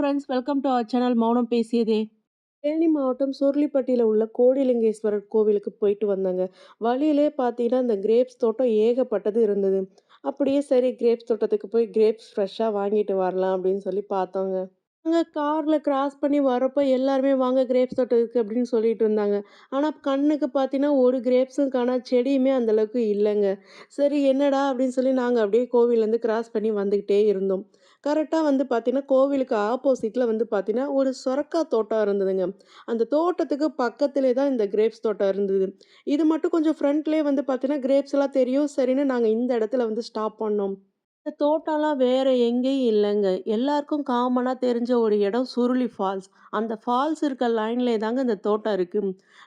Friends, welcome to our channel Mounam Pesiyadhe. Theni மாவட்டம் சுருளிப்பட்டியில உள்ள கோடிலிங்கேஸ்வரர் கோவிலுக்கு போயிட்டு வந்தாங்க. வழியிலே பார்த்தீங்கன்னா, இந்த கிரேப்ஸ் தோட்டம் ஏகப்பட்டது இருந்தது. அப்படியே சரி கிரேப்ஸ் தோட்டத்துக்கு போய் கிரேப்ஸ் ஃப்ரெஷ்ஷா வாங்கிட்டு வரலாம் அப்படின்னு சொல்லி பார்த்தோங்க. அங்க கார்ல கிராஸ் பண்ணி வரப்போ எல்லாருமே வாங்க கிரேப்ஸ் தோட்டம் இருக்கு அப்படின்னு சொல்லிட்டு இருந்தாங்க. ஆனா கண்ணுக்கு பார்த்தீங்கன்னா, ஒரு கிரேப்ஸும் காணா, செடியுமே அந்த அளவுக்கு இல்லங்க. சரி என்னடா அப்படின்னு சொல்லி நாங்க அப்படியே கோவில்லேருந்து கிராஸ் பண்ணி வந்துகிட்டே இருந்தோம். கரெக்ட்டா வந்து பார்த்தீங்கன்னா, கோவிலுக்கு ஆப்போசிட்ல வந்து பார்த்தீங்கன்னா, ஒரு சொரக்கா தோட்டம் இருந்ததுங்க. அந்த தோட்டத்துக்கு பக்கத்திலே தான் இந்த கிரேப்ஸ் தோட்டம் இருந்தது. இது மட்டும் கொஞ்சம் ஃப்ரண்ட்லயே வந்து பார்த்தீங்கன்னா, கிரேப்ஸ்லாம் தெரியும். சரின்னு நாங்க இந்த இடத்துல வந்து ஸ்டாப் பண்ணோம். இந்த தோட்டம்லாம் வேற எங்கேயும் இல்லங்க. எல்லாருக்கும் காமனா தெரிஞ்ச ஒரு இடம் சுருளி ஃபால்ஸ். அந்த ஃபால்ஸ் இருக்க லைன்லயே தாங்க இந்த தோட்டம் இருக்கு.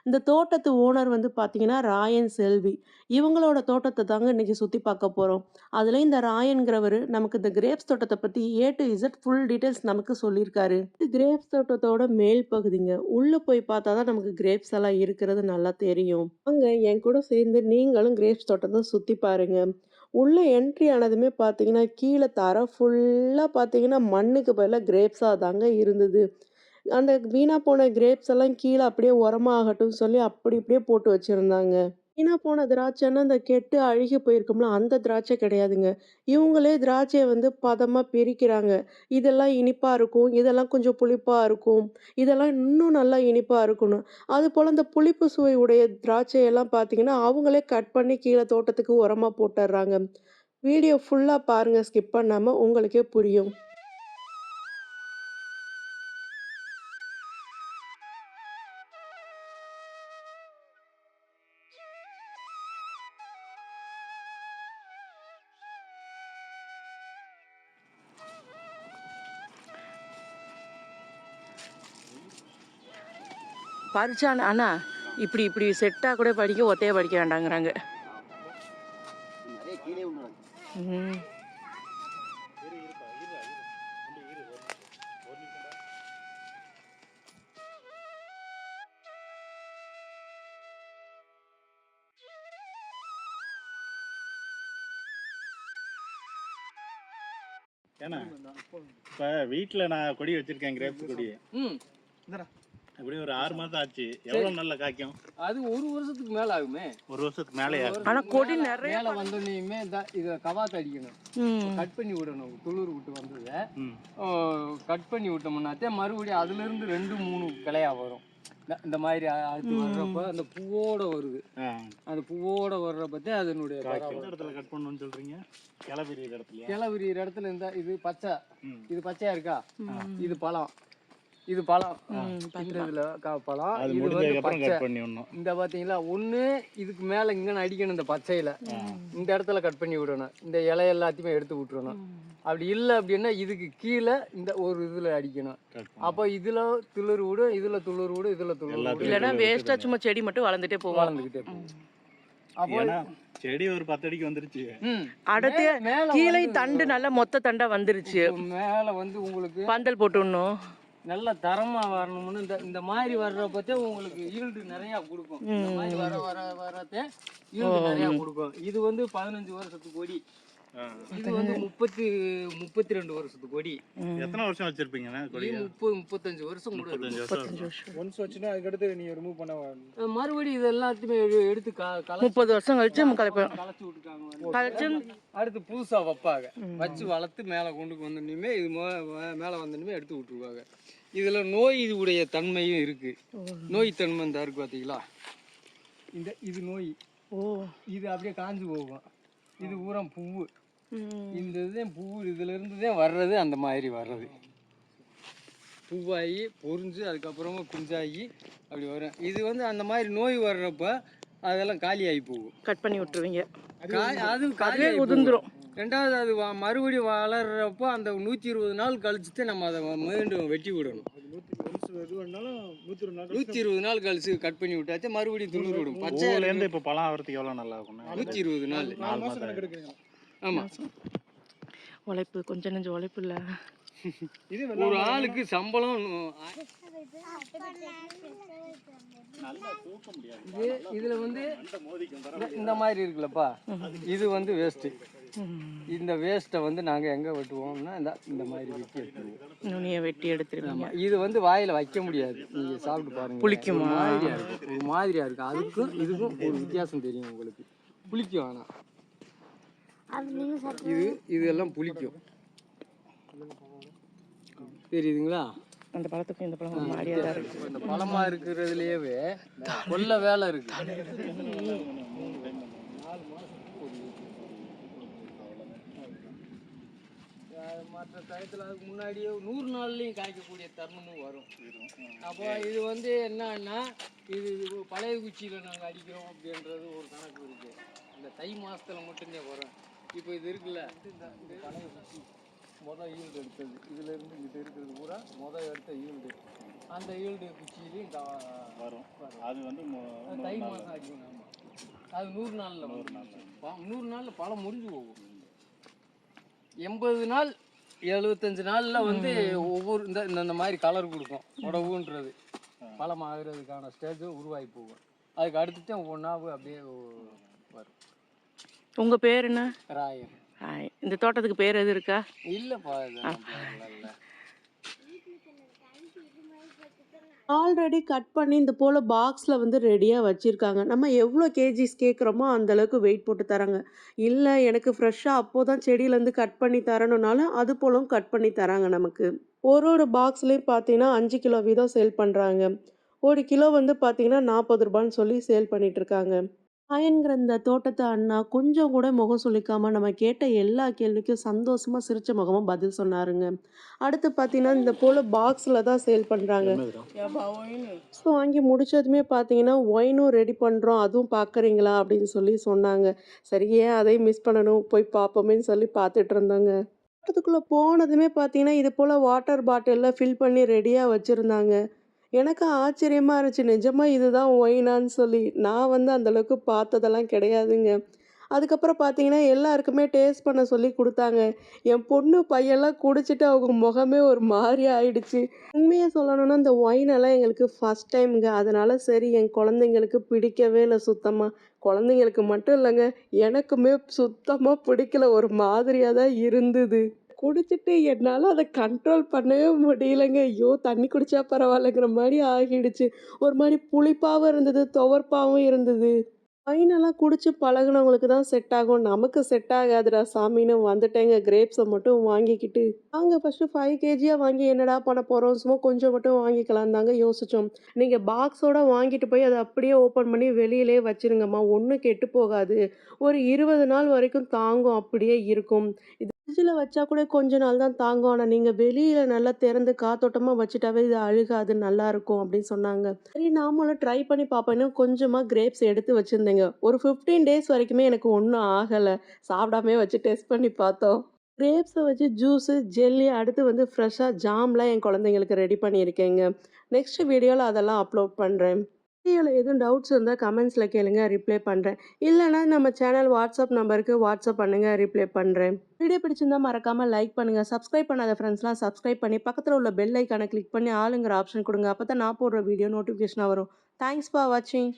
இந்த தோட்டத்து ஓனர் வந்து பார்த்தீங்கன்னா, ராயன் செல்வி. இவங்களோட தோட்டத்த தாங்க இன்னைக்கு சுத்தி பார்க்க போறோம். அதுலயும் இந்த ராயன்கிறவரு நமக்கு இந்த கிரேப்ஸ் தோட்டத்த பத்தி ஏ டூ இசட் ஃபுல் டீட்டெயில்ஸ் நமக்கு சொல்லியிருக்காரு. இது கிரேப்ஸ் தோட்டத்தோட மேல் பகுதிங்க. உள்ள போய் பார்த்தா தான் நமக்கு கிரேப்ஸ் எல்லாம் இருக்கிறது நல்லா தெரியும். வாங்க என் கூட சேர்ந்து நீங்களும் கிரேப்ஸ் தோட்டத்த சுத்தி பாருங்க. உள்ள என்ட்ரி ஆனதுமே பார்த்தீங்கன்னா, கீழ தரை ஃபுல்லா பார்த்தீங்கன்னா, மண்ணுக்கு பதிலா கிரேப்ஸா தாங்க இருந்தது. அந்த வீணா போன கிரேப்ஸ் எல்லாம் கீழ அப்படியே உரமாகட்டும்னு சொல்லி அப்படி இப்படியே போட்டு வச்சிருந்தாங்க. வீணா போன திராட்சைன்னா, அந்த கெட்டு அழுகி போயிருக்கும்ல, அந்த திராட்சை கிடையாதுங்க. இவங்களே திராட்சைய வந்து பதமா பிரிக்கிறாங்க. இதெல்லாம் இனிப்பா இருக்கும், இதெல்லாம் கொஞ்சம் புளிப்பா இருக்கும், இதெல்லாம் இன்னும் நல்லா இனிப்பா இருக்கணும். அதுபோல இந்த புளிப்பு சுவை உடைய திராட்சையெல்லாம் பார்த்தீங்கன்னா, அவங்களே கட் பண்ணி கீழ தோட்டத்துக்கு உரமா போட்டுர்றாங்க. வீடியோ ஃபுல்லா பாருங்க ஸ்கிப் பண்ணாம, உங்களுக்கே புரியும். பறிச்சான் அண்ணா, இப்படி இப்படி செட்டா கூட படிக்க, ஒத்தையா படிக்க வேண்டாங்கிறாங்க. ம். ஏன்னா இப்ப வீட்டுல நான் கொடி வச்சிருக்கேன், கிரேப்ஸ் கொடி. எப்படியும் ஒரு 6 மாசம் ஆச்சு. எவ்வளவு நல்ல காய்க்கும்? அது ஒரு வருஷத்துக்கு மேல ஆகுமே. ஒரு வருஷத்துக்கு மேலயா? ஆனா கொடி நிறைய மேல வந்தோடனேயுமே இதை கவாத்து அடிக்கணும், கட் பண்ணி விடணும். துளிர் விட்டு வந்ததை கட் பண்ணி விட்டோம்னாத்தே மறுபடியும் அதுல இருந்து 2-3 கிளையா வரும். இந்த மாதிரி அடுத்து வர்றப்ப அந்த பூவோட வருது. அந்த பூவோட வர்றப்பத்தே அதனுடைய இடத்துல கட் பண்ணணும்னு சொல்றீங்க. கிளை விரிகிற இடத்துல, கிளை விரிகிற இடத்துல இருந்தா இது பச்சை, இது பச்சையா இருக்கா, இது பழம், இது பழம், இதுல பழம், இது வந்து பச்சை. இந்த பாத்தீங்களா, ஒண்ணு இதுக்கு மேல இங்க அடிக்கணும், இந்த பச்சையில இந்த இடத்துல கட் பண்ணி விடணும், இந்த இலை எல்லாத்தையுமே எடுத்து விட்டுறணும். அப்படி இல்லை அப்படின்னா இதுக்கு கீழே இந்த ஒரு இதுல அடிக்கணும். அப்ப இதுல துளிர் விடும், இதுல துளிர் விடும், இதுல துளிர் விடும். இல்லைன்னா வேஸ்டா சும்மா செடி மட்டும் வளர்ந்துட்டே போகும். வளர்ந்துகிட்டே போகும். அப்போ செடி ஒரு 10 அடிக்கு வந்துருச்சு. அடுத்து கீழே தண்டு நல்ல மொத்த தண்டா வந்துருச்சு. மேல வந்து உங்களுக்கு பந்தல் போட்டுடணும். நல்ல தரமா வரணும்னு இந்த மாதிரி வர்றப்பத்தே உங்களுக்கு ஈல்டு நிறைய கொடுக்கும். இந்த மாதிரி வர வர வரத்தே ஈல்டு நிறைய கொடுக்கும். இது வந்து 15 வருஷத்துக்கு கொடி, இது வந்து 32 வருஷத்துக்கு கொடி. எத்தனை வருஷம் வச்சிருப்பீங்க? 30-35 வருஷம். ஒன்ஸ் வச்சுனா அதுக்கு அடுத்து நீ ரிமூவ் பண்ண மறுபடியும் இது எல்லாத்தையுமே எடுத்து 30 வருஷம் கழிச்சு களைச்சு விட்டுட்டாங்க. அடுத்து புதுசா வைப்பாங்க, வச்சு வளர்த்து மேல கொண்டு வந்தோடனே இது மேல வந்தோடனே எடுத்து விட்டுருவாங்க. இதுல நோய் உடைய தன்மையும் இருக்கு. நோய் தன்மை இந்த இருக்கு பாத்தீங்களா, இது நோய். இது அப்படியே காஞ்சு போகும். இது ஊரம் பூவு, இந்த இதுதான் பூவு, இதுல இருந்துதான் வர்றது. அந்த மாதிரி வர்றது பூவாகி பொறிஞ்சு அதுக்கப்புறமா குஞ்சாகி அப்படி வரும். இது வந்து அந்த மாதிரி நோய் வர்றப்ப அதெல்லாம் காலி ஆகி போகும். கட் பண்ணி விட்டுருவீங்க, அது காலி உதிர்ந்துரும். ரெண்டாவது அது மறுபடியும் வளர்றப்போ அந்த 120 நாள் கழிச்சுட்டு நம்ம அதை மீண்டும் வெட்டி விடணும். 120 நாள் கழிச்சு கட் பண்ணி விட்டாச்சு, மறுபடியும் துளிர் விடும். பச்சையில இருந்து இப்ப பழம் ஆகிறதுக்கு எவ்வளவு நல்லா இருக்கும்? 120 நாள். மாசம் ஆமா, உழைப்பு கொஞ்சம் நெஞ்சம் உழைப்பு இல்லை. இது ஒரு ஆளுக்கு சம்பளம் நல்லா தூக்க முடியாது. இதுல வந்து மண்டை மோதிக்கும் இந்த மாதிரி இருக்குல்லப்பா, இது வந்து வேஸ்ட்டு. இந்த வேஸ்ட்டை வந்து நாங்கள் எங்கே வெட்டுவோம்னா இந்த மாதிரி வெட்டி எடுத்துருவோம். நுனியை வெட்டி எடுத்துருவீங்க. இது வந்து வாயில் வைக்க முடியாது, நீங்கள் சாப்பிட்டு பாருங்க. புளிக்குமா? மாதிரியாக இருக்கும், ஒரு மாதிரியாக இருக்கும். அதுக்கும் இதுக்கும் ஒரு வித்தியாசம் தெரியும் உங்களுக்கு. புளிக்கும், ஆனால் இதெல்லாம் புளிக்கும். தெரியுதுங்களா? அந்த பழத்துக்கும் இந்த பழம் மாதிரியாக தான் இருக்கு. இந்த பழமாக இருக்கிறதுலையே கொல்ல வேலை இருக்கு. மற்ற டயத்தில் அதுக்கு முன்னாடியே 100 நாள்லையும் காய்க்கக்கூடிய தருணமும் வரும். அப்போ இது வந்து என்னன்னா, இது பழைய குச்சியில் நாங்கள் அடிக்கிறோம் அப்படின்றது ஒரு கணக்கு இருக்குது. இந்த தை மாதத்தில் மட்டும்தான் வரும். இப்போ இது இருக்குல்ல, இந்த பழைய குச்சி ஈல்டு எடுத்தது, இதுலேருந்து இங்கிட்ட இருக்கிறது பூரா எடுத்த ஈல்டு. அந்த ஈல்டு குச்சியிலையும் வரும். அது வந்து தை மாதம் அடிக்கணும். ஆமாம், அது 100 நாளில் 100 நாளில் பழம் முறிஞ்சு போகும். 80 நாள் 75 நாளில் வந்து ஒவ்வொரு இந்த மாதிரி கலர் கொடுக்கும். உடவுன்றது பழம் ஆகிறதுக்கான ஸ்டேஜும் உருவாகி போகும். அதுக்கு அடுத்துட்டு ஒன்றாவு அப்படியே வரும். உங்கள் பேர் என்ன? ராயன். இந்த தோட்டத்துக்கு பேர் எது இருக்கா? இல்லைப்பா, இல்லை. ஆல்ரெடி கட் பண்ணி இந்த போல் பாக்ஸில் வந்து ரெடியாக வச்சுருக்காங்க. நம்ம எவ்வளோ கேஜிஸ் கேட்குறோமோ அந்தளவுக்கு வெயிட் போட்டு தராங்க. இல்லை எனக்கு ஃப்ரெஷ்ஷாக அப்போ தான் செடியிலேருந்து கட் பண்ணி தரணுன்னாலும் அது போலும் கட் பண்ணி தராங்க நமக்கு. ஒரு பாக்ஸ்லேயும் பார்த்தீங்கன்னா 5 கிலோ வீதம் சேல் பண்ணுறாங்க. 1 கிலோ வந்து பார்த்தீங்கன்னா 40 ரூபான்னு சொல்லி சேல் பண்ணிகிட்ருக்காங்க. அயன்கிற இந்த தோட்டத்து அண்ணா கொஞ்சம் கூட முகம் சுளிக்காம நம்ம கேட்ட எல்லா கேள்விக்கும் சந்தோஷமா சிரிச்ச முகமா பதில் சொன்னாருங்க. அடுத்து பார்த்தீங்கன்னா இந்த போல பாக்ஸில் தான் சேல் பண்ணுறாங்க. ஸோ வாங்கி முடிச்சதுமே பார்த்தீங்கன்னா ஒயினும் ரெடி பண்ணுறோம், அதுவும் பார்க்குறீங்களா அப்படின்னு சொல்லி சொன்னாங்க. சரி, ஏன் அதையும் மிஸ் பண்ணணும், போய் பார்ப்போமேன்னு சொல்லி பார்த்துட்டு இருந்தோங்க. தோட்டத்துக்குள்ளே போனதுமே பார்த்தீங்கன்னா இது போல் வாட்டர் பாட்டிலில் ஃபில் பண்ணி ரெடியாக வச்சுருந்தாங்க. எனக்கு ஆச்சரியமா இருந்துச்சு. நிஜமா இதுதான் ஒயினான்னு சொல்லி. நான் வந்து அந்த அளவுக்கு பார்த்ததெல்லாம் கிடையாதுங்க. அதுக்கப்புறம் பார்த்தீங்கன்னா, எல்லாருக்குமே டேஸ்ட் பண்ண சொல்லி குடுத்தாங்க. என் பொண்ணு, பையன்லாம் குடிச்சிட்டு அவங்க முகமே ஒரு மாரி ஆயிடுச்சு. உண்மைய சொல்லணும்னா, இந்த ஒயினெல்லாம் எங்களுக்கு ஃபர்ஸ்ட் டைம்ங்க. அதனால சரி என் குழந்தைங்களுக்கு பிடிக்கவே இல்ல சுத்தமா. குழந்தைங்களுக்கு மட்டும் இல்லங்க, எனக்குமே சுத்தமா பிடிக்கல. ஒரு மாதிரியா தான் இருந்தது. குடிச்சிட்டு என்னால அத கண்ட்ரோல் பண்ணவே முடியலங்க. ஐயோ! தண்ணி குடிச்சா பரவாயில்லங்கிற மாரி ஆகிடுச்சு. ஒரு மாரி புளிப்பாவும் இருந்தது, துவர்ப்பாவும் இருந்தது. ஒயினெல்லாம் குடிச்சு பழகுனவங்களுக்கு தான் செட் ஆகும். நமக்கு செட் ஆகாதுடா சாமின்னு வந்துட்டேங்க. கிரேப்ஸை மட்டும் வாங்கிக்கிட்டு. நாங்க ஃபர்ஸ்ட்டு 5 கேஜியா வாங்கி என்னடா பண்ண போறோம்? சும்மா கொஞ்சம் மட்டும் வாங்கிக்கலான்னு தாங்க யோசிச்சோம். நீங்க பாக்ஸோட வாங்கிட்டு போய் அத அப்படியே ஓப்பன் பண்ணி வெளியிலேயே வச்சுருங்கம்மா. ஒண்ணும் கெட்டு போகாது. ஒரு 20 நாள் வரைக்கும் தாங்கும், அப்படியே இருக்கும். இது ஃப்ரிட்ஜில் வச்சா கூட கொஞ்ச நாள் தான் தாங்கும். ஆனா நீங்க வெளியில நல்லா திறந்து காத்தோட்டமா வச்சுட்டாவே இது அழுகாது, நல்லாருக்கும் அப்படின்னு சொன்னாங்க. சரி நாமளும் ட்ரை பண்ணி பார்ப்போம். இன்னும் கொஞ்சமா கிரேப்ஸ் எடுத்து வச்சிருந்தேங்க. ஒரு 15 டேஸ் வரைக்குமே எனக்கு ஒண்ணும் ஆகல. சாப்பிடாமயே வச்சு டெஸ்ட் பண்ணி பார்த்தோம். கிரேப்ஸை வச்சு ஜூஸு, ஜெல்லி, அடுத்து வந்து ஃப்ரெஷ்ஷாக ஜாம்லாம் என் குழந்தைங்களுக்கு ரெடி பண்ணியிருக்கேங்க. நெக்ஸ்ட் வீடியோவில் அதெல்லாம் அப்லோட் பண்ணுறேன். வீடியோவில் எதுவும் டவுட்ஸ் இருந்தால் கமெண்ட்ஸில் கேளுங்க, ரிப்ளை பண்ணுறேன். இல்லைனா நம்ம சேனல் வாட்ஸ்அப் நம்பருக்கு வாட்ஸ்அப் பண்ணுங்கள், ரிப்ளை பண்ணுறேன். வீடியோ பிடிச்சிருந்தா மறக்காமல் லைக் பண்ணுங்கள். சப்ஸ்கிரைப் பண்ணாத ஃப்ரெண்ட்ஸ்லாம் சப்ஸ்கிரைப் பண்ணி பக்கத்தில் உள்ள பெல் ஐக்கானை கிளிக் பண்ணி ஆளுங்கிற ஆப்ஷன் கொடுங்க. அப்போ தான் நான் போடுற வீடியோ நோட்டிஃபிகேஷனாக வரும். தேங்க்ஸ் ஃபார் வாட்சிங்.